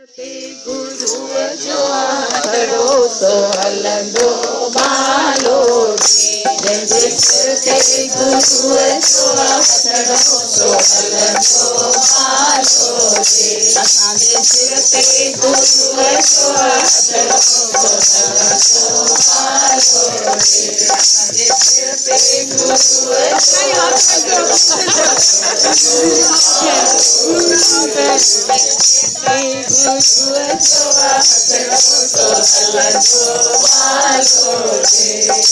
गुरु जो आसरो सो हलंदो बालो जंहिंजे सिर ते गुरु जो आसरो सो हलंदो बालो असांजे सिर ते गुरु जो आसरो सो हलंदो बालो असांजे सिर ते गुरु जो आसरो सो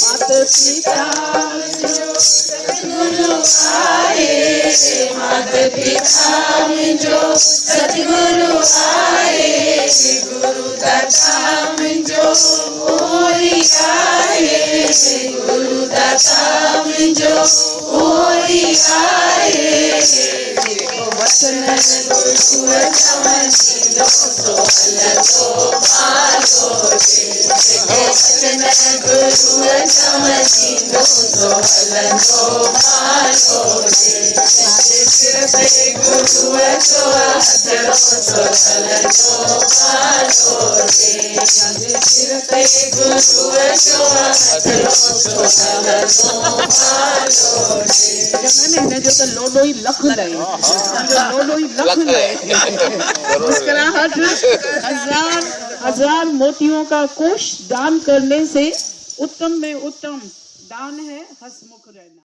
माता पिता सतगुरु आए माता पिता मुंहिंजो सतगुरु आए गुरु दाता मुंहिंजो ओई आए गुरु दाता मुंहिंजो ओई आए वचन गुरु चवंदो सो हलंदो बालो वचन गुरु चवंदो सो हलंदो बालो असांजे सिर ते गुरु जो आसरो सो हलंदो बालो असांजे सिर ते गुरु जो आसरो सो हलंदो बालो हिन जो त लोॾो ई लख लहे लोॾो ई लख लहे मुस्कुराहट हजार मोतियों का कोष दान करने से उत्तम में उत्तम दान है हंसमुख रहना।